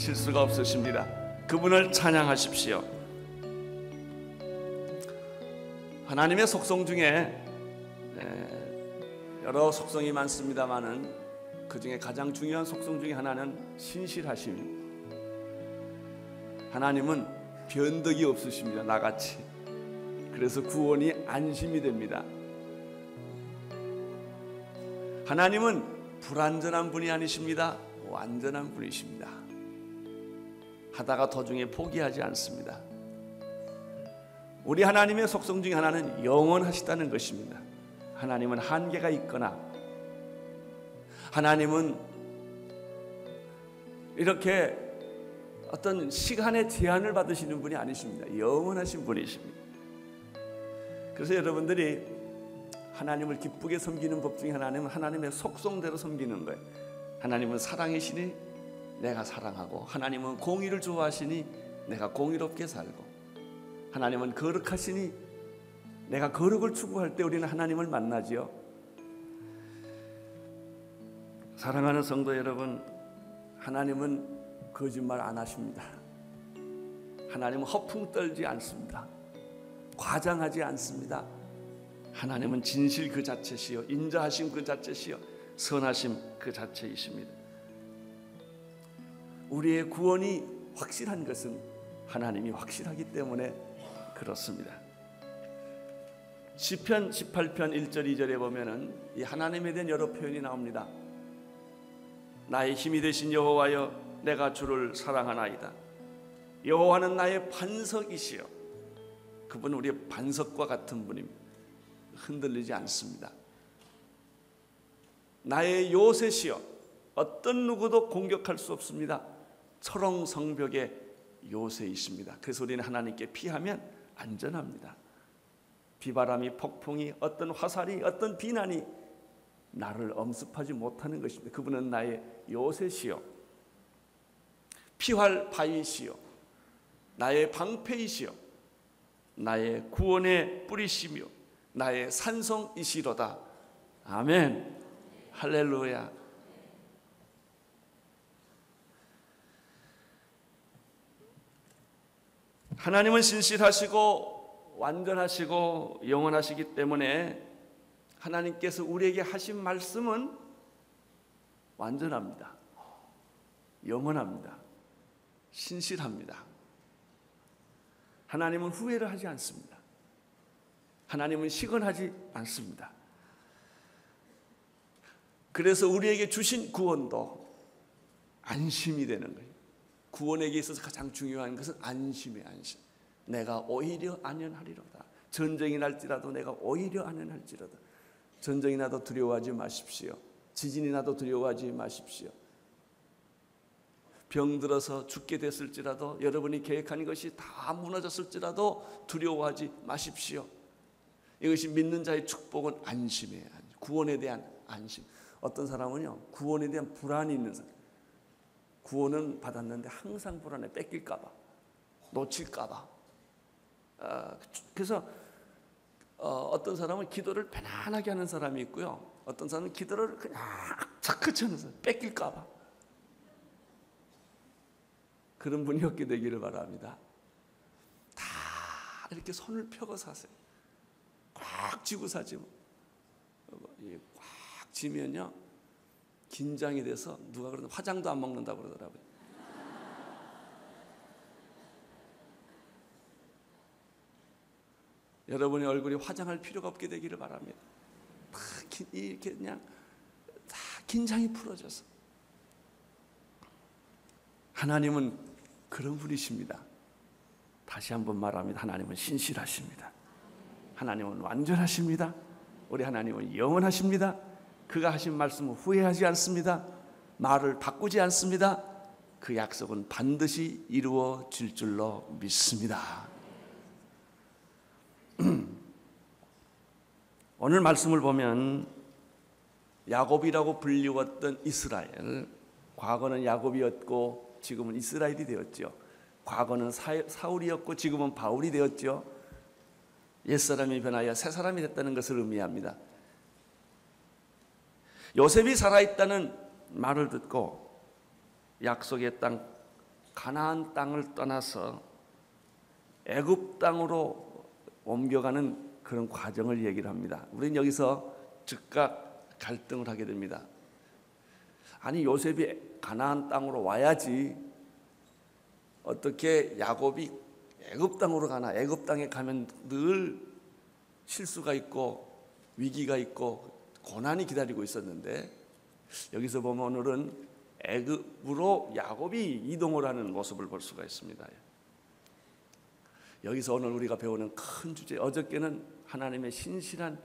실수가 없으십니다. 그분을 찬양하십시오. 하나님의 속성 중에 여러 속성이 많습니다마는 그 중에 가장 중요한 속성 중에 하나는 신실하심입니다. 하나님은 변덕이 없으십니다. 나같이. 그래서 구원이 안심이 됩니다. 하나님은 불완전한 분이 아니십니다. 완전한 분이십니다. 하다가 도중에 포기하지 않습니다. 우리 하나님의 속성 중에 하나는 영원하시다는 것입니다. 하나님은 한계가 있거나 하나님은 이렇게 어떤 시간의 제한을 받으시는 분이 아니십니다. 영원하신 분이십니다. 그래서 여러분들이 하나님을 기쁘게 섬기는 법 중에 하나는 하나님의 속성대로 섬기는 거예요. 하나님은 사랑이시니 내가 사랑하고, 하나님은 공의를 좋아하시니 내가 공의롭게 살고, 하나님은 거룩하시니 내가 거룩을 추구할 때 우리는 하나님을 만나지요. 사랑하는 성도 여러분, 하나님은 거짓말 안 하십니다. 하나님은 허풍 떨지 않습니다. 과장하지 않습니다. 하나님은 진실 그 자체시요, 인자하심 그 자체시요, 선하심 그 자체이십니다. 우리의 구원이 확실한 것은 하나님이 확실하기 때문에 그렇습니다. 시편 18편 1절 2절에 보면은 이 하나님에 대한 여러 표현이 나옵니다. 나의 힘이 되신 여호와여, 내가 주를 사랑하나이다. 여호와는 나의 반석이시여. 그분은 우리의 반석과 같은 분입니다. 흔들리지 않습니다. 나의 요새시여, 어떤 누구도 공격할 수 없습니다. 철옹성벽의 요새이십니다. 그래서 우리는 하나님께 피하면 안전합니다. 비바람이, 폭풍이, 어떤 화살이, 어떤 비난이 나를 엄습하지 못하는 것입니다. 그분은 나의 요새시여, 피할 바위시여, 나의 방패이시여, 나의 구원의 뿌리시며 나의 산성이시로다. 아멘. 할렐루야. 하나님은 신실하시고 완전하시고 영원하시기 때문에 하나님께서 우리에게 하신 말씀은 완전합니다. 영원합니다. 신실합니다. 하나님은 후회를 하지 않습니다. 하나님은 시건하지 않습니다. 그래서 우리에게 주신 구원도 안심이 되는 거예요. 구원에게 있어서 가장 중요한 것은 안심이에요. 안심. 내가 오히려 안연하리로다. 전쟁이 날지라도 내가 오히려 안연할지로다. 전쟁이 나도 두려워하지 마십시오. 지진이 나도 두려워하지 마십시오. 병들어서 죽게 됐을지라도, 여러분이 계획한 것이 다 무너졌을지라도 두려워하지 마십시오. 이것이 믿는 자의 축복은 안심이에요. 구원에 대한 안심. 어떤 사람은요, 구원에 대한 불안이 있는 사람. 구원은 받았는데 항상 불안해. 뺏길까 봐, 놓칠까 봐. 그래서 어떤 사람은 기도를 편안하게 하는 사람이 있고요, 어떤 사람은 기도를 그냥 차크치 하는 사람, 뺏길까 봐. 그런 분이 없게 되기를 바랍니다. 다 이렇게 손을 펴고 사세요. 꽉 쥐고 사지. 꽉 쥐면요, 긴장이 돼서 누가 그러나 화장도 안 먹는다고 그러더라고요. 여러분의 얼굴이 화장할 필요가 없게 되기를 바랍니다. 이렇게 그냥 다 긴장이 풀어져서. 하나님은 그런 분이십니다. 다시 한번 말합니다. 하나님은 신실하십니다. 하나님은 완전하십니다. 우리 하나님은 영원하십니다. 그가 하신 말씀은 후회하지 않습니다. 말을 바꾸지 않습니다. 그 약속은 반드시 이루어질 줄로 믿습니다. 오늘 말씀을 보면 야곱이라고 불리웠던 이스라엘, 과거는 야곱이었고 지금은 이스라엘이 되었죠. 과거는 사울이었고 지금은 바울이 되었죠. 옛사람이 변하여 새사람이 됐다는 것을 의미합니다. 요셉이 살아있다는 말을 듣고 약속의 땅 가나안 땅을 떠나서 애굽 땅으로 옮겨가는 그런 과정을 얘기를 합니다. 우리는 여기서 즉각 갈등을 하게 됩니다. 아니, 요셉이 가나안 땅으로 와야지 어떻게 야곱이 애굽 땅으로 가나? 애굽 땅에 가면 늘 실수가 있고 위기가 있고 고난이 기다리고 있었는데, 여기서 보면 오늘은 애굽으로 야곱이 이동을 하는 모습을 볼 수가 있습니다. 여기서 오늘 우리가 배우는 큰 주제, 어저께는 하나님의 신실한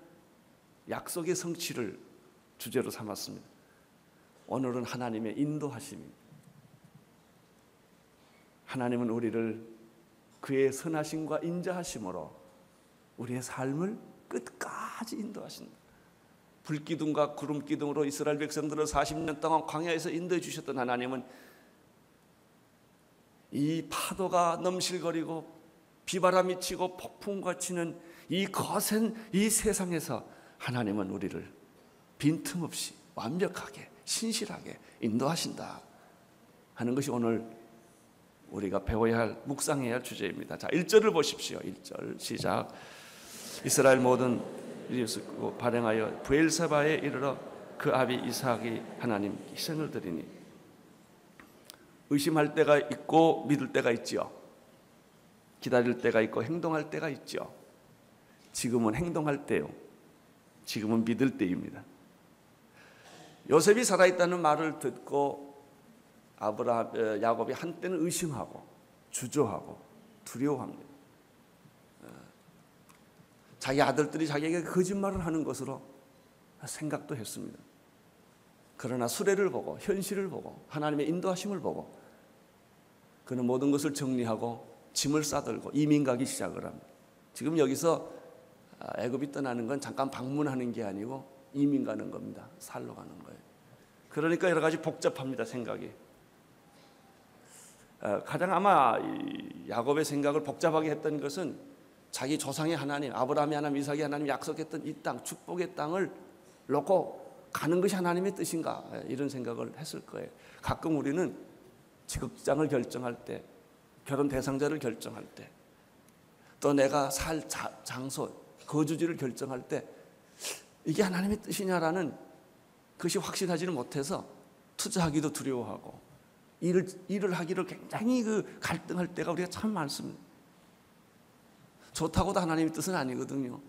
약속의 성취를 주제로 삼았습니다. 오늘은 하나님의 인도하심입니다. 하나님은 우리를 그의 선하심과 인자하심으로 우리의 삶을 끝까지 인도하신다. 불기둥과 구름기둥으로 이스라엘 백성들을 40년 동안 광야에서 인도해 주셨던 하나님은 이 파도가 넘실거리고 비바람이 치고 폭풍과 치는 이 거센 이 세상에서 하나님은 우리를 빈틈없이 완벽하게 신실하게 인도하신다 하는 것이 오늘 우리가 배워야 할, 묵상해야 할 주제입니다. 자, 1절을 보십시오. 1절 시작. 이스라엘 모든 이르고 발행하여 브엘세바에 이르러 그 아비 이삭이 하나님 희생을 드리니. 의심할 때가 있고 믿을 때가 있지요. 기다릴 때가 있고 행동할 때가 있죠. 지금은 행동할 때요. 지금은 믿을 때입니다. 요셉이 살아있다는 말을 듣고 야곱이 한때는 의심하고 주저하고 두려워합니다. 자기 아들들이 자기에게 거짓말을 하는 것으로 생각도 했습니다. 그러나 수레를 보고 현실을 보고 하나님의 인도하심을 보고 그는 모든 것을 정리하고 짐을 싸들고 이민 가기 시작을 합니다. 지금 여기서 애굽이 떠나는 건 잠깐 방문하는 게 아니고 이민 가는 겁니다. 살러 가는 거예요. 그러니까 여러 가지 복잡합니다, 생각이. 가장 아마 야곱의 생각을 복잡하게 했던 것은 자기 조상의 하나님, 아브라함의 하나님, 이삭의 하나님 약속했던 이 땅, 축복의 땅을 놓고 가는 것이 하나님의 뜻인가, 이런 생각을 했을 거예요. 가끔 우리는 직업장을 결정할 때, 결혼 대상자를 결정할 때, 또 내가 살 장소, 거주지를 결정할 때 이게 하나님의 뜻이냐라는 것이 확실하지는 못해서 투자하기도 두려워하고 일을 하기를 굉장히 갈등할 때가 우리가 참 많습니다. 좋다고도 하나님의 뜻은 아니거든요.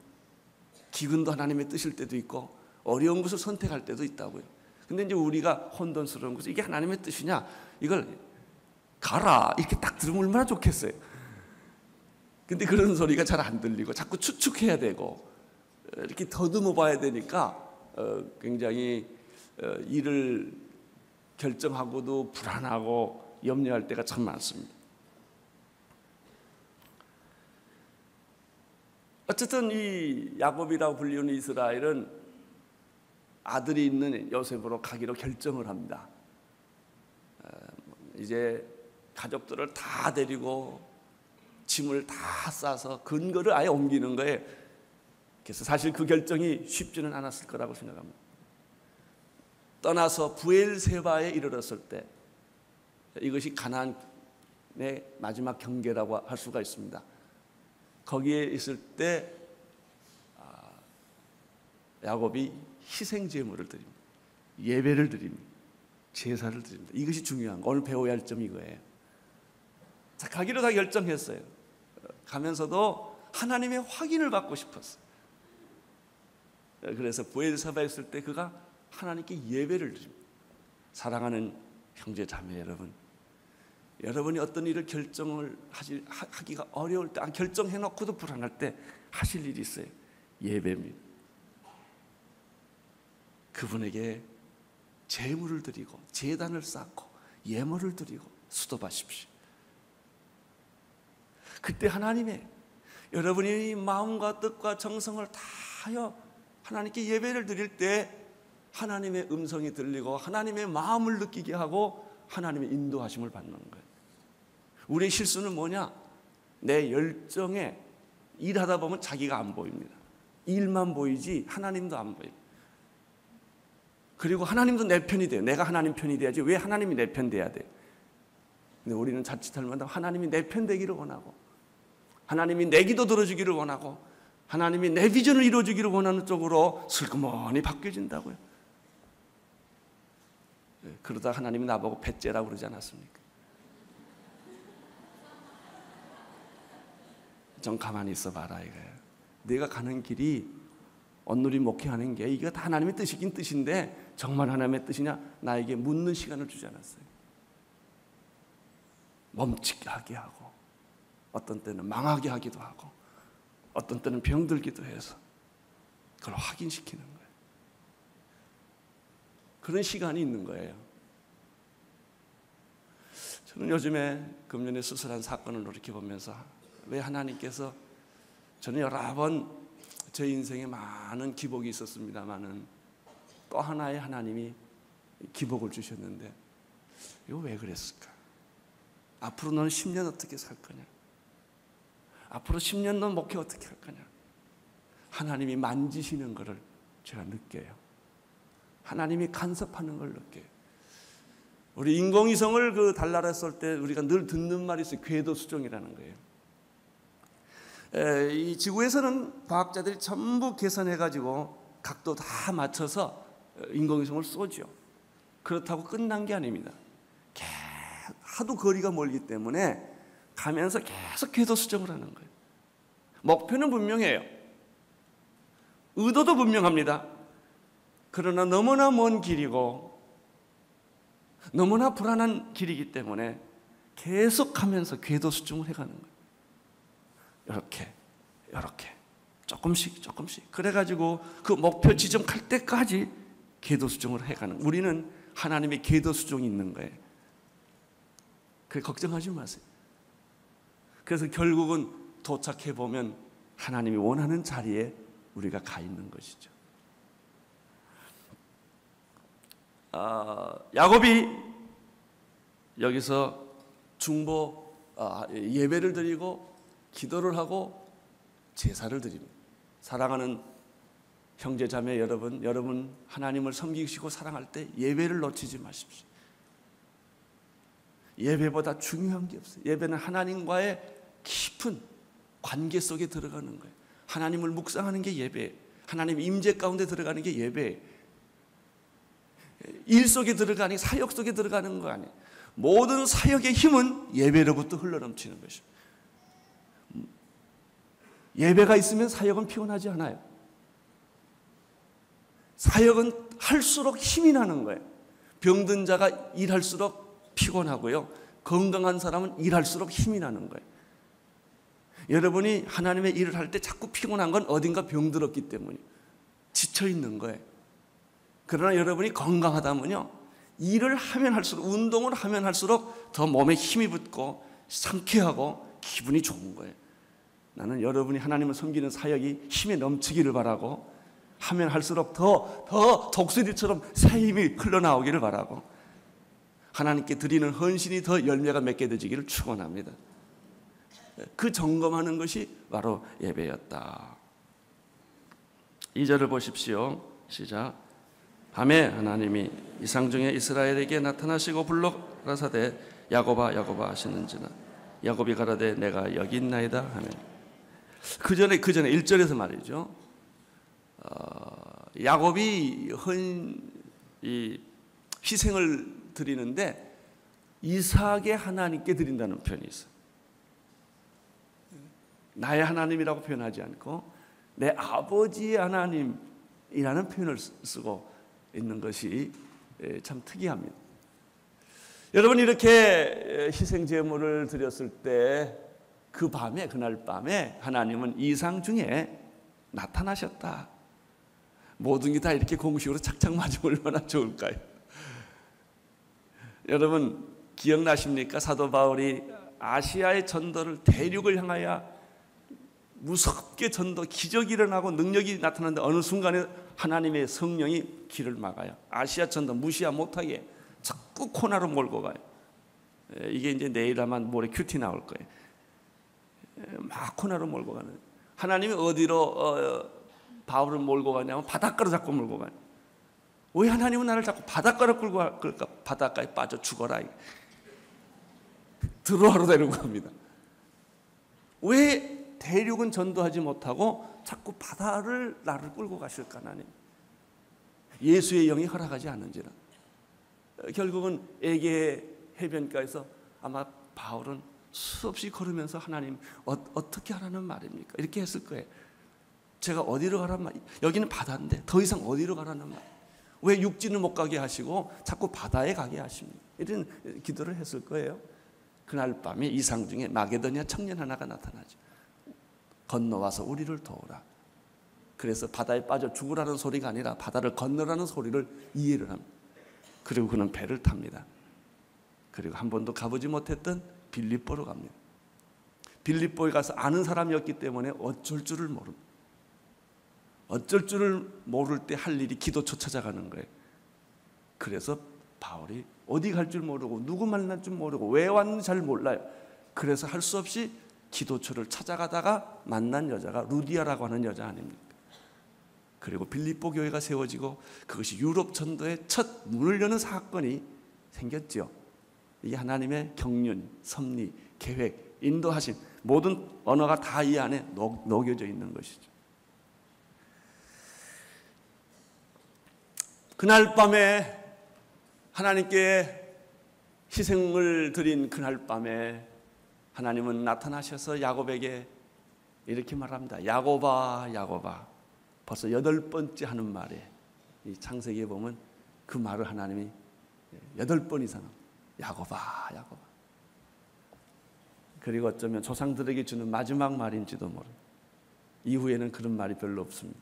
기근도 하나님의 뜻일 때도 있고 어려운 것을 선택할 때도 있다고요. 근데 이제 우리가 혼돈스러운 것은 이게 하나님의 뜻이냐, 이걸 가라 이렇게 딱 들으면 얼마나 좋겠어요. 근데 그런 소리가 잘 안 들리고 자꾸 추측해야 되고 이렇게 더듬어 봐야 되니까 굉장히 일을 결정하고도 불안하고 염려할 때가 참 많습니다. 어쨌든 이 야곱이라고 불리는 이스라엘은 아들이 있는 요셉으로 가기로 결정을 합니다. 이제 가족들을 다 데리고 짐을 다 싸서 근거를 아예 옮기는 거예요. 그래서 사실 그 결정이 쉽지는 않았을 거라고 생각합니다. 떠나서 브엘세바에 이르렀을 때, 이것이 가나안의 마지막 경계라고 할 수가 있습니다. 거기에 있을 때 야곱이 희생 제물을 드립니다. 예배를 드립니다. 제사를 드립니다. 이것이 중요한 거, 오늘 배워야 할 점이 이거예요. 자, 가기로 다 결정했어요. 가면서도 하나님의 확인을 받고 싶었어요. 그래서 브엘세바에 있을 때 그가 하나님께 예배를 드립니다. 사랑하는 형제 자매 여러분, 여러분이 어떤 일을 결정을 하기가 어려울 때, 결정해놓고도 불안할 때 하실 일이 있어요. 예배입니다. 그분에게 제물을 드리고 제단을 쌓고 예물을 드리고 수도하십시오. 그때 하나님의 여러분이 마음과 뜻과 정성을 다하여 하나님께 예배를 드릴 때 하나님의 음성이 들리고 하나님의 마음을 느끼게 하고 하나님의 인도하심을 받는 거예요. 우리의 실수는 뭐냐? 내 열정에 일하다 보면 자기가 안 보입니다. 일만 보이지 하나님도 안 보여요. 그리고 하나님도 내 편이 돼요. 내가 하나님 편이 돼야지 왜 하나님이 내 편 돼야 돼요? 근데 우리는 자칫하면 하나님이 내 편 되기를 원하고, 하나님이 내 기도 들어주기를 원하고, 하나님이 내 비전을 이루어주기를 원하는 쪽으로 슬그머니 바뀌어진다고요. 그러다 하나님이 나보고 배째라고 그러지 않았습니까? 좀 가만히 있어봐라 이거예요. 내가 가는 길이 온누리 목회하는 게 이게 다 하나님의 뜻이긴 뜻인데 정말 하나님의 뜻이냐? 나에게 묻는 시간을 주지 않았어요. 멈추게 하게 하고, 어떤 때는 망하게 하기도 하고, 어떤 때는 병들기도 해서 그걸 확인시키는 거예요. 그런 시간이 있는 거예요. 저는 요즘에 금년에 수술한 사건을 돌이켜보면서 왜 하나님께서, 저는 여러 번 제 인생에 많은 기복이 있었습니다마는 또 하나의 하나님이 기복을 주셨는데 이거 왜 그랬을까? 앞으로 너는 10년 어떻게 살 거냐? 앞으로 10년 넌 목회 어떻게 할 거냐? 하나님이 만지시는 것을 제가 느껴요. 하나님이 간섭하는 걸 느껴요. 우리 인공위성을 달라했을 때 우리가 늘 듣는 말이 있어요. 궤도수정이라는 거예요. 이 지구에서는 과학자들이 전부 계산해가지고 각도 다 맞춰서 인공위성을 쏘죠. 그렇다고 끝난 게 아닙니다. 하도 거리가 멀기 때문에 가면서 계속 궤도 수정을 하는 거예요. 목표는 분명해요. 의도도 분명합니다. 그러나 너무나 먼 길이고 너무나 불안한 길이기 때문에 계속 가면서 궤도 수정을 해가는 거예요. 이렇게 조금씩 그래가지고 그 목표 지점 갈 때까지 궤도 수정을 해가는, 우리는 하나님의 궤도 수정이 있는 거예요. 그래 걱정하지 마세요. 그래서 결국은 도착해 보면 하나님이 원하는 자리에 우리가 가 있는 것이죠. 야곱이 여기서 예배를 드리고 기도를 하고 제사를 드립니다. 사랑하는 형제 자매 여러분 하나님을 섬기시고 사랑할 때 예배를 놓치지 마십시오. 예배보다 중요한 게 없어요. 예배는 하나님과의 깊은 관계 속에 들어가는 거예요. 하나님을 묵상하는 게 예배예요. 하나님 임재 가운데 들어가는 게 예배예요. 일 속에 들어가는, 사역 속에 들어가는 거 아니에요. 모든 사역의 힘은 예배로부터 흘러넘치는 것입니다. 예배가 있으면 사역은 피곤하지 않아요. 사역은 할수록 힘이 나는 거예요. 병든 자가 일할수록 피곤하고요, 건강한 사람은 일할수록 힘이 나는 거예요. 여러분이 하나님의 일을 할 때 자꾸 피곤한 건 어딘가 병들었기 때문이에요. 지쳐있는 거예요. 그러나 여러분이 건강하다면요, 일을 하면 할수록, 운동을 하면 할수록 더 몸에 힘이 붙고 상쾌하고 기분이 좋은 거예요. 나는 여러분이 하나님을 섬기는 사역이 힘에 넘치기를 바라고, 하면 할수록 더 독수리처럼 새 힘이 흘러나오기를 바라고, 하나님께 드리는 헌신이 더 열매가 맺게 되기를 축원합니다. 그 점검하는 것이 바로 예배였다. 2절을 보십시오. 시작. 밤에 하나님이 이상 중에 이스라엘에게 나타나시고 불러 가라사대 야곱아 야곱아 하시는지라. 야곱이 가라되 내가 여기 있나이다 하며. 그 전에 1절에서 말이죠. 야곱이 희생을 드리는데 이삭의 하나님께 드린다는 표현이 있어요. 나의 하나님이라고 표현하지 않고 내 아버지의 하나님이라는 표현을 쓰고 있는 것이 참 특이합니다. 여러분, 이렇게 희생 제물을 드렸을 때 그 밤에, 그날 밤에 하나님은 이상 중에 나타나셨다. 모든 게 다 이렇게 공식으로 착착 맞으면 얼마나 좋을까요? 여러분 기억나십니까? 사도 바울이 아시아의 전도를 대륙을 향하여 무섭게 전도, 기적이 일어나고 능력이 나타나는데 어느 순간에 하나님의 성령이 길을 막아요. 아시아 전도 무시하 못하게 자꾸 코나로 몰고 가요. 이게 이제 내일 아마 모레 큐티 나올 거예요. 막 코나로 몰고 가는. 하나님이 어디로 바울을 몰고 가냐면 바닷가로 자꾸 몰고 가요. 왜 하나님은 나를 자꾸 바닷가로 끌고 갈까? 바닷가에 빠져 죽어라. 드로아로 데리고 갑니다. 왜 대륙은 전도하지 못하고 자꾸 바다를 나를 끌고 가실까 하나님? 예수의 영이 허락하지 않는지라. 결국은 에게 해변가에서 아마 바울은 수없이 걸으면서 하나님 어떻게 하라는 말입니까? 이렇게 했을 거예요. 제가 어디로 가란 말? 여기는 바다인데 더 이상 어디로 가라는 말? 왜 육지는 못 가게 하시고 자꾸 바다에 가게 하십니까? 이런 기도를 했을 거예요. 그날 밤에 이상 중에 마게도니아 청년 하나가 나타나죠. 건너와서 우리를 도우라. 그래서 바다에 빠져 죽으라는 소리가 아니라 바다를 건너라는 소리를 이해를 합니다. 그리고 그는 배를 탑니다. 그리고 한 번도 가보지 못했던 빌립보로 갑니다. 빌립보에 가서 아는 사람이었기 때문에 어쩔 줄을 모릅니다. 어쩔 줄을 모를 때 할 일이 기도처 찾아가는 거예요. 그래서 바울이 어디 갈 줄 모르고 누구 만날 줄 모르고 왜 왔는지 잘 몰라요. 그래서 할 수 없이 기도처를 찾아가다가 만난 여자가 루디아라고 하는 여자 아닙니까? 그리고 빌립보 교회가 세워지고 그것이 유럽 전도의 첫 문을 여는 사건이 생겼죠. 이게 하나님의 경륜, 섭리, 계획, 인도하심 모든 언어가 다 이 안에 녹여져 있는 것이죠. 그날 밤에 하나님께 희생을 드린 그날 밤에 하나님은 나타나셔서 야곱에게 이렇게 말합니다. 야곱아, 야곱아. 벌써 8번째 하는 말에 이 창세기에 보면 그 말을 하나님이 8번 이상 야곱아, 야곱아. 그리고 어쩌면 조상들에게 주는 마지막 말인지도 모릅니다. 이후에는 그런 말이 별로 없습니다.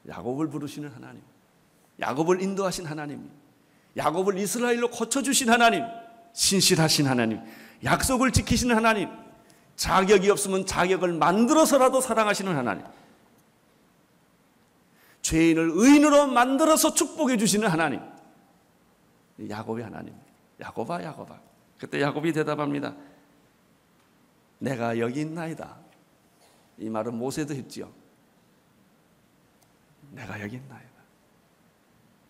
야곱을 부르시는 하나님, 야곱을 인도하신 하나님, 야곱을 이스라엘로 고쳐주신 하나님, 신실하신 하나님, 약속을 지키시는 하나님, 자격이 없으면 자격을 만들어서라도 사랑하시는 하나님, 죄인을 의인으로 만들어서 축복해 주시는 하나님, 야곱의 하나님. 야곱아, 야곱아. 그때 야곱이 대답합니다. 내가 여기 있나이다. 이 말은 모세도 했지요. 내가 여기 있나이다.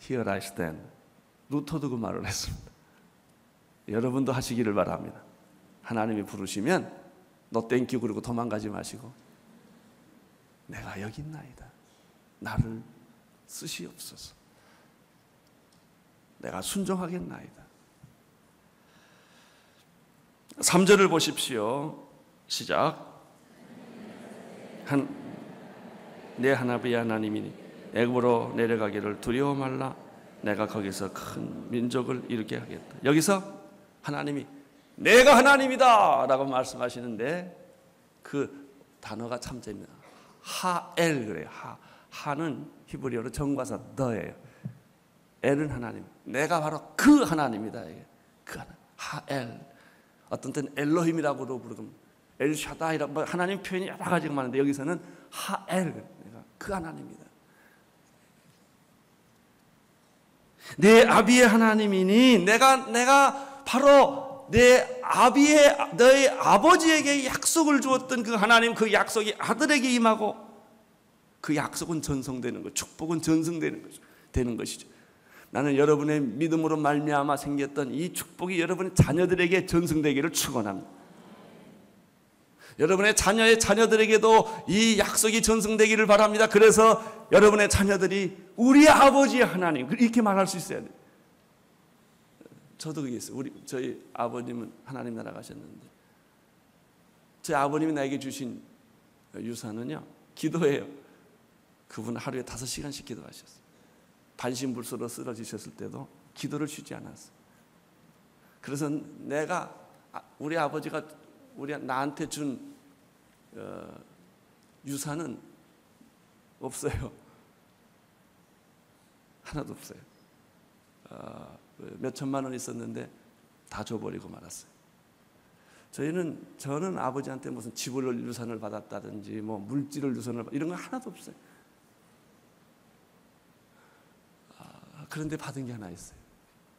Here I stand. 루터도 그 말을 했습니다. 여러분도 하시기를 바랍니다. 하나님이 부르시면 너 땡큐 그러고 도망가지 마시고 내가 여기 있나이다. 나를 쓰시옵소서. 내가 순종하겠나이다. 3절을 보십시오. 시작. 내 하나님의 하나님이니 애굽으로 내려가기를 두려워 말라. 내가 거기서 큰 민족을 이루게 하겠다. 여기서 하나님이 내가 하나님이다 라고 말씀하시는데 그 단어가 참 재미있습니다. 하엘 그래요. 하는 히브리어로 정과사 더예요. 엘은 하나님. 내가 바로 그 하나님이다. 그 하나님. 하엘. 어떤 때는 엘로힘이라고도 부르고 엘샤다이라고 하나님 표현이 여러 가지가 많은데 여기서는 하엘. 내가 그 하나님이다. 내 아비의 하나님이니 내가 바로 너의 아버지에게 약속을 주었던 그 하나님, 그 약속이 아들에게 임하고 그 약속은 전성되는 것, 축복은 전승되는 것이죠. 나는 여러분의 믿음으로 말미암아 생겼던 이 축복이 여러분의 자녀들에게 전승되기를 축원합니다. 여러분의 자녀의 자녀들에게도 이 약속이 전승되기를 바랍니다. 그래서 여러분의 자녀들이 우리 아버지의 하나님 이렇게 말할 수 있어야 돼요. 저도 그게 있어요. 저희 아버님은 하나님 나라 가셨는데 제 아버님이 나에게 주신 유산은요 기도예요. 그분 하루에 5시간씩 기도하셨어요. 반신불수로 쓰러지셨을 때도 기도를 쉬지 않았어요. 그래서 우리 아버지가 나한테 준 유산은 없어요. 하나도 없어요. 몇 천만 원 있었는데 다 줘버리고 말았어요. 저는 아버지한테 무슨 집을 유산을 받았다든지 뭐 물질을 유산을 이런 거 하나도 없어요. 그런데 받은 게 하나 있어요.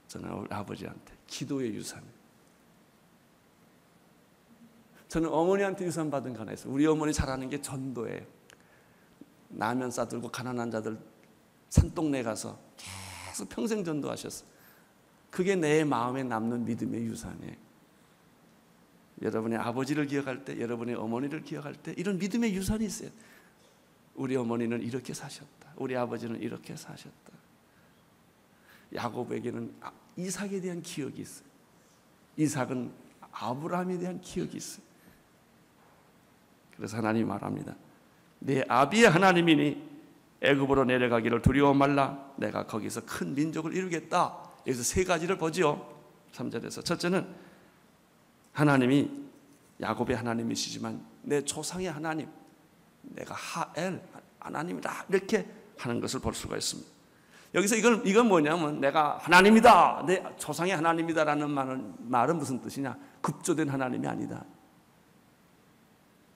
저는 아버지한테 기도의 유산. 저는 어머니한테 유산 받은 거 하나 있어요. 우리 어머니 잘하는 게 전도예요. 라면 싸들고 가난한 자들 산동네 가서 계속 평생 전도하셨어요. 그게 내 마음에 남는 믿음의 유산이에요. 여러분의 아버지를 기억할 때, 여러분의 어머니를 기억할 때 이런 믿음의 유산이 있어요. 우리 어머니는 이렇게 사셨다. 우리 아버지는 이렇게 사셨다. 야곱에게는 이삭에 대한 기억이 있어요. 이삭은 아브라함에 대한 기억이 있어요. 그래서 하나님이 말합니다. 내 아비의 하나님이니 애굽으로 내려가기를 두려워 말라. 내가 거기서 큰 민족을 이루겠다. 여기서 세 가지를 보지요. 3절에서 첫째는 하나님이 야곱의 하나님이시지만 내 조상의 하나님, 내가 하엘 하나님이다 이렇게 하는 것을 볼 수가 있습니다. 여기서 이건 뭐냐면 내가 하나님이다, 내 조상의 하나님이다라는 말은 무슨 뜻이냐? 급조된 하나님이 아니다.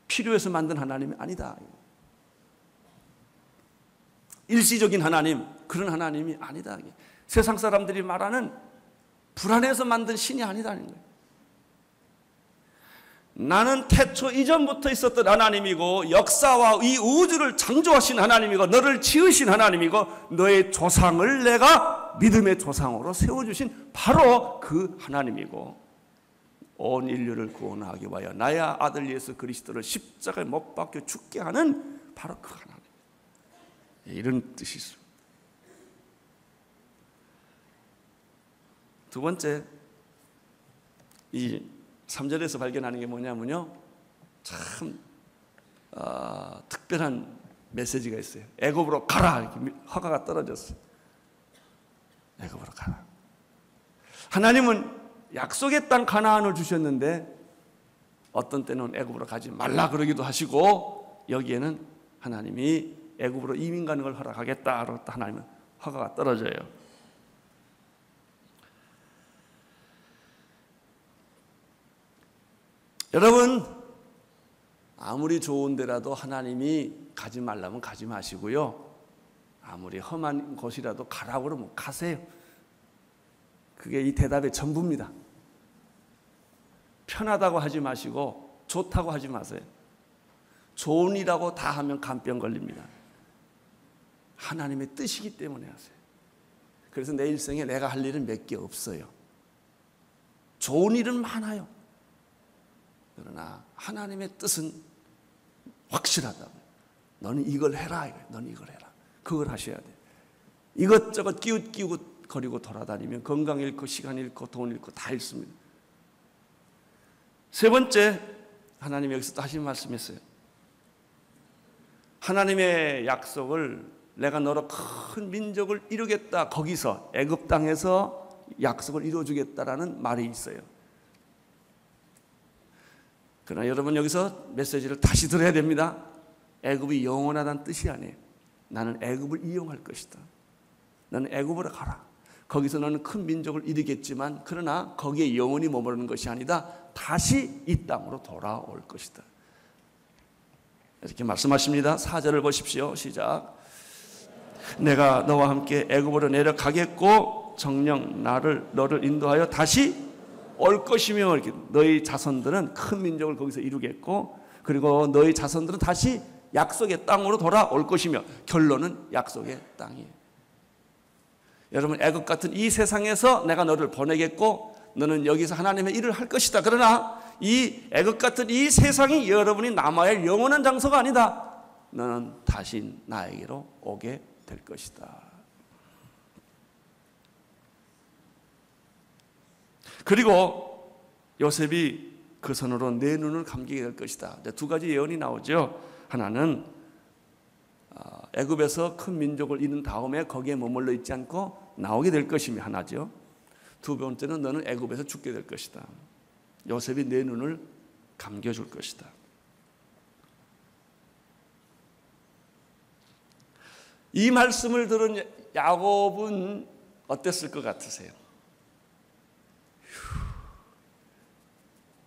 필요해서 만든 하나님이 아니다. 일시적인 하나님, 그런 하나님이 아니다. 세상 사람들이 말하는 불안해서 만든 신이 아니다는 거예요. 나는 태초 이전부터 있었던 하나님이고 역사와 이 우주를 창조하신 하나님이고 너를 지으신 하나님이고 너의 조상을 내가 믿음의 조상으로 세워주신 바로 그 하나님이고 온 인류를 구원하기 위하여 나의 아들 예수 그리스도를 십자가에 못 박혀 죽게 하는 바로 그 하나님. 이런 뜻이 있습니다. 두 번째, 이 3절에서 발견하는 게 뭐냐면요, 참 특별한 메시지가 있어요. 애굽으로 가라 이렇게 허가가 떨어졌어요. 애굽으로 가라. 하나님은 약속의 땅 가나안을 주셨는데 어떤 때는 애굽으로 가지 말라 그러기도 하시고 여기에는 하나님이 애굽으로 이민 가는 걸 허락하겠다. 하나님은 허가가 떨어져요. 여러분, 아무리 좋은 데라도 하나님이 가지 말라면 가지 마시고요. 아무리 험한 곳이라도 가라고 그러면 가세요. 그게 이 대답의 전부입니다. 편하다고 하지 마시고 좋다고 하지 마세요. 좋은 일이라고 다 하면 간병 걸립니다. 하나님의 뜻이기 때문에 하세요. 그래서 내 일생에 내가 할 일은 몇 개 없어요. 좋은 일은 많아요. 그러나 하나님의 뜻은 확실하다고. 너는 이걸 해라. 너는 이걸 해라. 그걸 하셔야 돼. 이것저것 끼우고 거리고 돌아다니면 건강 잃고 시간 잃고 돈 잃고 다 잃습니다. 세 번째, 하나님이 여기서 또 하신 말씀했어요. 하나님의 약속을 내가 너로 큰 민족을 이루겠다. 거기서 애굽 땅에서 약속을 이루어주겠다라는 말이 있어요. 그러나 여러분 여기서 메시지를 다시 들어야 됩니다. 애굽이 영원하다는 뜻이 아니에요. 나는 애굽을 이용할 것이다. 너는 애굽으로 가라. 거기서 너는 큰 민족을 이루겠지만 그러나 거기에 영원히 머무르는 것이 아니다. 다시 이 땅으로 돌아올 것이다. 이렇게 말씀하십니다. 4절을 보십시오. 시작. 내가 너와 함께 애굽으로 내려가겠고 정녕 너를 인도하여 다시 올 것이며 이렇게 너희 자손들은 큰 민족을 거기서 이루겠고 그리고 너희 자손들은 다시 약속의 땅으로 돌아올 것이며 결론은 약속의 땅이에요. 여러분 애굽 같은 이 세상에서 내가 너를 보내겠고 너는 여기서 하나님의 일을 할 것이다. 그러나 이 애굽 같은 이 세상이 여러분이 남아야 할 영원한 장소가 아니다. 너는 다시 나에게로 오게 될 것이다. 그리고 요셉이 그 손으로 내 눈을 감기게 될 것이다. 두 가지 예언이 나오죠. 하나는 애굽에서 큰 민족을 이룬 다음에 거기에 머물러 있지 않고 나오게 될 것임이 하나죠. 두 번째는 너는 애굽에서 죽게 될 것이다. 요셉이 내 눈을 감겨줄 것이다. 이 말씀을 들은 야곱은 어땠을 것 같으세요?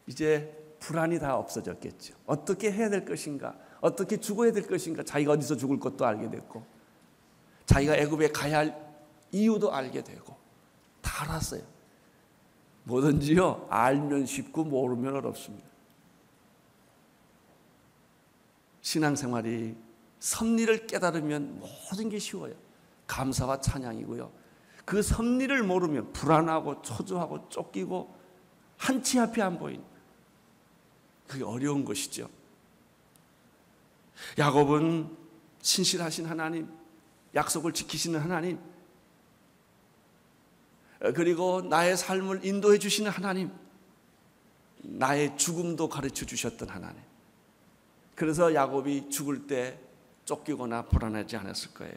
이제 불안이 다 없어졌겠죠. 어떻게 해야 될 것인가? 어떻게 죽어야 될 것인가? 자기가 어디서 죽을 것도 알게 됐고 자기가 애굽에 가야 할 이유도 알게 되고 다 알았어요. 뭐든지요 알면 쉽고 모르면 어렵습니다. 신앙생활이 섭리를 깨달으면 모든 게 쉬워요. 감사와 찬양이고요. 그 섭리를 모르면 불안하고 초조하고 쫓기고 한치 앞이 안 보인 그게 어려운 것이죠. 야곱은 신실하신 하나님, 약속을 지키시는 하나님, 그리고 나의 삶을 인도해 주시는 하나님, 나의 죽음도 가르쳐 주셨던 하나님. 그래서 야곱이 죽을 때 쫓기거나 불안하지 않았을 거예요.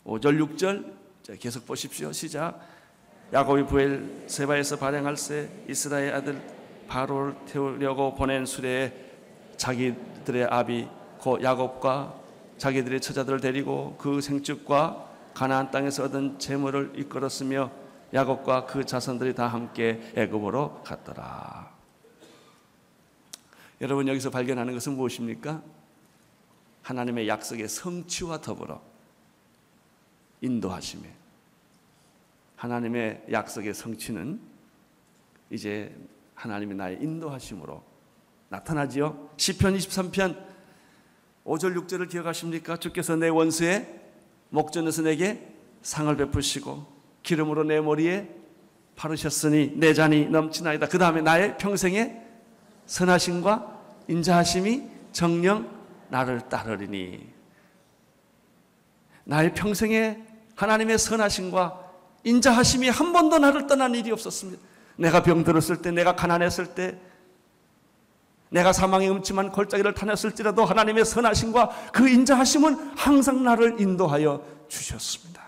5절 6절 계속 보십시오. 시작. 야곱이 브엘세바에서 발행할세 이스라엘 아들 바로를 태우려고 보낸 수레에 자기들의 아비 곧 야곱과 자기들의 처자들을 데리고 그 생축과 가나안 땅에서 얻은 재물을 이끌었으며 야곱과 그 자손들이 다 함께 애굽으로 갔더라. 여러분, 여기서 발견하는 것은 무엇입니까? 하나님의 약속의 성취와 더불어 인도하심에, 하나님의 약속의 성취는 이제 하나님의 나의 인도하심으로 나타나지요. 시편 23편 5절 6절을 기억하십니까? 주께서 내 원수의 목전에서 내게 상을 베푸시고 기름으로 내 머리에 바르셨으니 내 잔이 넘치나이다. 그 다음에 나의 평생의 선하심과 인자하심이 정녕 나를 따르리니. 나의 평생에 하나님의 선하심과 인자하심이 한 번도 나를 떠난 일이 없었습니다. 내가 병들었을 때, 내가 가난했을 때, 내가 사망의 음침한 골짜기를 다녔을지라도 하나님의 선하심과 그 인자하심은 항상 나를 인도하여 주셨습니다.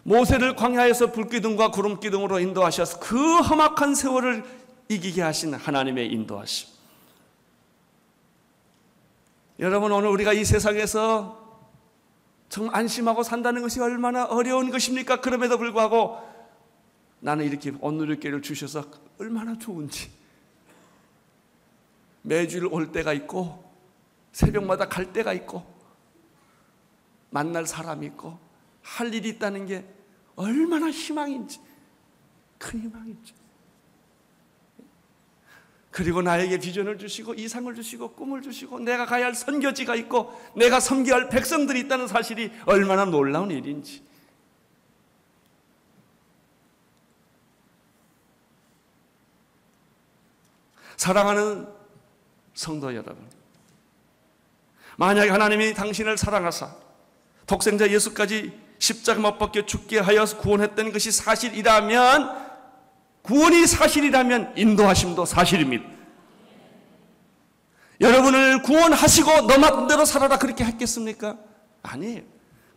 모세를 광야에서 불기둥과 구름기둥으로 인도하셔서 그 험악한 세월을 이기게 하신 하나님의 인도하심. 여러분, 오늘 우리가 이 세상에서 정말 안심하고 산다는 것이 얼마나 어려운 것입니까? 그럼에도 불구하고 나는 이렇게 오늘의 기회를 주셔서 얼마나 좋은지. 매주일 올 때가 있고 새벽마다 갈 때가 있고 만날 사람이 있고 할 일이 있다는 게 얼마나 희망인지, 큰 희망인지. 그리고 나에게 비전을 주시고 이상을 주시고 꿈을 주시고 내가 가야 할 선교지가 있고 내가 섬겨야 할 백성들이 있다는 사실이 얼마나 놀라운 일인지. 사랑하는 성도 여러분, 만약에 하나님이 당신을 사랑하사 독생자 예수까지 십자가 못 박혀 죽게 하여서 구원했던 것이 사실이라면, 구원이 사실이라면 인도하심도 사실입니다. 여러분을 구원하시고 너 마음대로 살아라 그렇게 했겠습니까? 아니에요.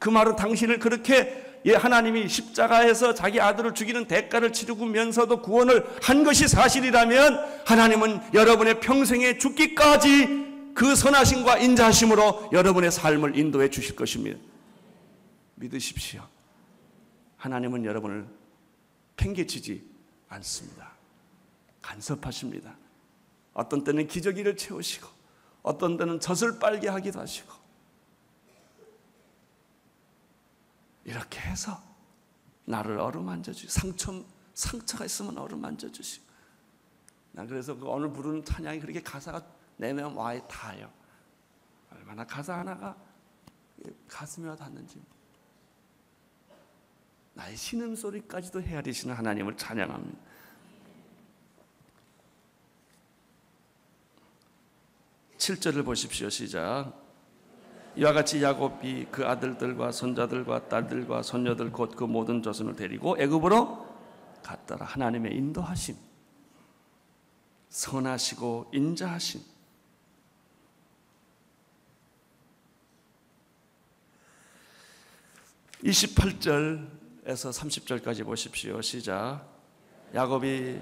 그 말은 당신을 그렇게 하나님이 십자가에서 자기 아들을 죽이는 대가를 치르면서도 구원을 한 것이 사실이라면 하나님은 여러분의 평생에 죽기까지 그 선하심과 인자하심으로 여러분의 삶을 인도해 주실 것입니다. 믿으십시오. 하나님은 여러분을 팽개치지 않습니다. 간섭하십니다. 어떤 때는 기저귀를 채우시고 어떤 때는 젖을 빨게 하기도 하시고 이렇게 해서 나를 어루만져 주시고 상처가 있으면 어루만져 주시고. 난 그래서 그 오늘 부르는 찬양이 그렇게 가사가 내 마음에 닿아요. 얼마나 가사 하나가 가슴에 와 닿는지. 나의 신음소리까지도 헤아리시는 하나님을 찬양합니다. (7절을) 보십시오. 시작. 이와 같이 야곱이 그 아들들과 손자들과 딸들과 손녀들 곧 그 모든 조선을 데리고 애굽으로 갔더라. 하나님의 인도하심, 선하시고 인자하심. (28절) 에서 30절까지 보십시오. 시작. 야곱이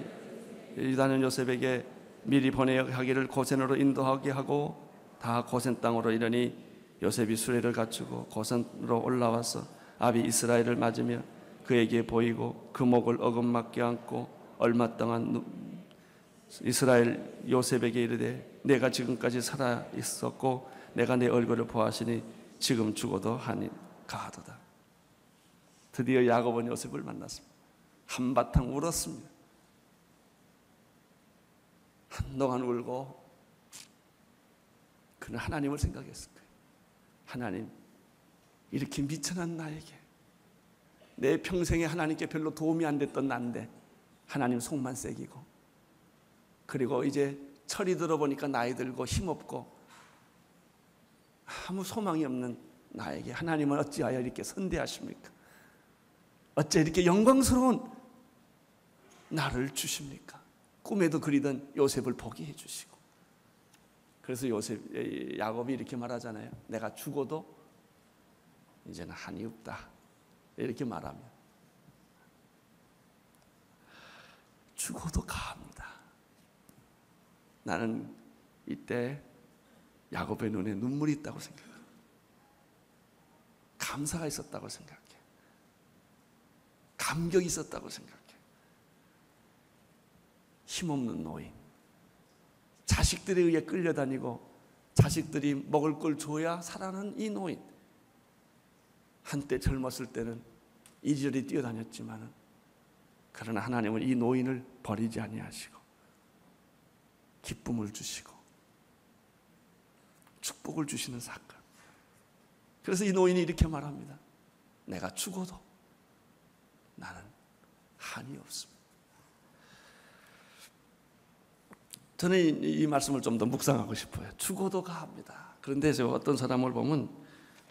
유다는 요셉에게 미리 보내가기를 고센으로 인도하게 하고 다 고센 땅으로 이르니 요셉이 수레를 갖추고 고센으로 올라와서 아비 이스라엘을 맞으며 그에게 보이고 그 목을 어긋맞게 안고 얼마 동안 이스라엘 요셉에게 이르되 내가 지금까지 살아 있었고 내가 내 얼굴을 보았으니 지금 죽어도 가하도다. 드디어 야곱은 요셉을 만났습니다. 한바탕 울었습니다. 한동안 울고 그는 하나님을 생각했을 거예요. 하나님, 이렇게 미천한 나에게, 내 평생에 하나님께 별로 도움이 안 됐던 난데 하나님 속만 새기고, 그리고 이제 철이 들어보니까 나이 들고 힘없고 아무 소망이 없는 나에게 하나님은 어찌하여 이렇게 선대하십니까? 어째 이렇게 영광스러운 나를 주십니까? 꿈에도 그리던 요셉을 보게 해주시고. 그래서 야곱이 이렇게 말하잖아요. 내가 죽어도 이제는 한이 없다, 이렇게 말하면 죽어도 가합니다. 나는 이때 야곱의 눈에 눈물이 있다고 생각해요. 감사가 있었다고 생각해. 감격이 있었다고 생각해. 힘없는 노인, 자식들에 의해 끌려다니고 자식들이 먹을 걸 줘야 살아가는 이 노인, 한때 젊었을 때는 이리저리 뛰어다녔지만 그러나 하나님은 이 노인을 버리지 아니하시고 기쁨을 주시고 축복을 주시는 사건. 그래서 이 노인이 이렇게 말합니다. 내가 죽어도 나는 한이 없습니다. 저는 이 말씀을 좀 더 묵상하고 싶어요. 죽어도 가합니다. 그런데 제가 어떤 사람을 보면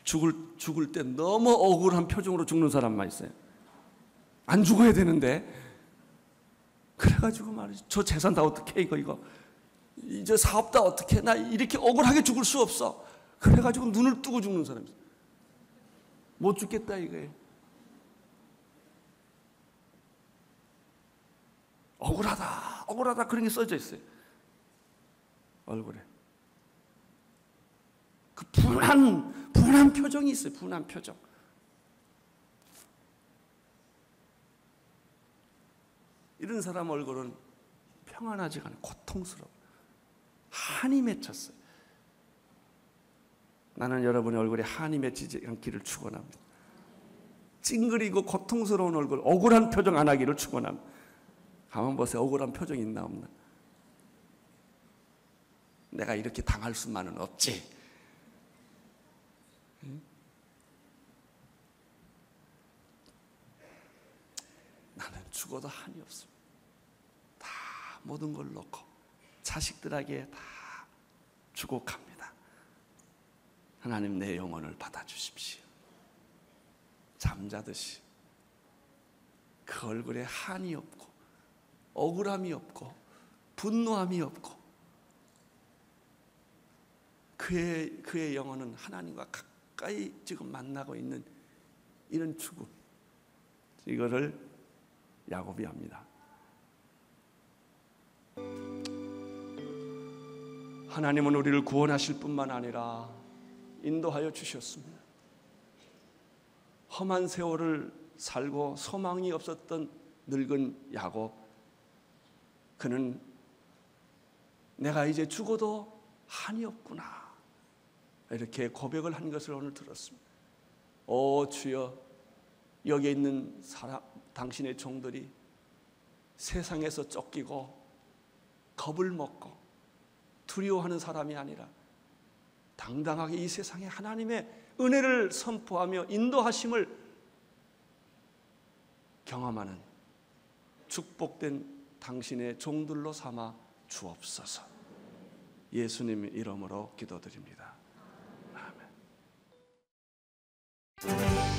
죽을 때 너무 억울한 표정으로 죽는 사람만 있어요. 안 죽어야 되는데. 그래가지고 말이죠. 저 재산 다 어떻게 이거 이제 사업 다 어떻게, 나 이렇게 억울하게 죽을 수 없어. 그래가지고 눈을 뜨고 죽는 사람이 있어요. 못 죽겠다 이거예요. 억울하다 그런 게 써져 있어요. 얼굴에. 그 분한 표정이 있어요. 분한 표정. 이런 사람 얼굴은 평안하지가 않아요. 고통스러워. 한이 맺혔어요. 나는 여러분의 얼굴에 한이 맺히지 않기를 축원합니다. 찡그리고 고통스러운 얼굴, 억울한 표정 안 하기를 축원합니다. 가만 보세요. 억울한 표정이 있나 없나? 내가 이렇게 당할 수만은 없지. 나는 죽어도 한이 없습니다. 다 모든 걸 놓고 자식들에게 다 주고 갑니다. 하나님, 내 영혼을 받아주십시오. 잠자듯이 그 얼굴에 한이 없고 억울함이 없고 분노함이 없고 그의 영혼은 하나님과 가까이 지금 만나고 있는 이런 죽음, 이거를 야곱이 합니다. 하나님은 우리를 구원하실 뿐만 아니라 인도하여 주셨습니다. 험한 세월을 살고 소망이 없었던 늙은 야곱, 그는 내가 이제 죽어도 한이 없구나, 이렇게 고백을 한 것을 오늘 들었습니다. 오 주여, 여기 있는 당신의 종들이 세상에서 쫓기고 겁을 먹고 두려워하는 사람이 아니라 당당하게 이 세상에 하나님의 은혜를 선포하며 인도하심을 경험하는 축복된 당신의 종들로 삼아 주옵소서. 예수님 이름으로 기도드립니다. 아멘.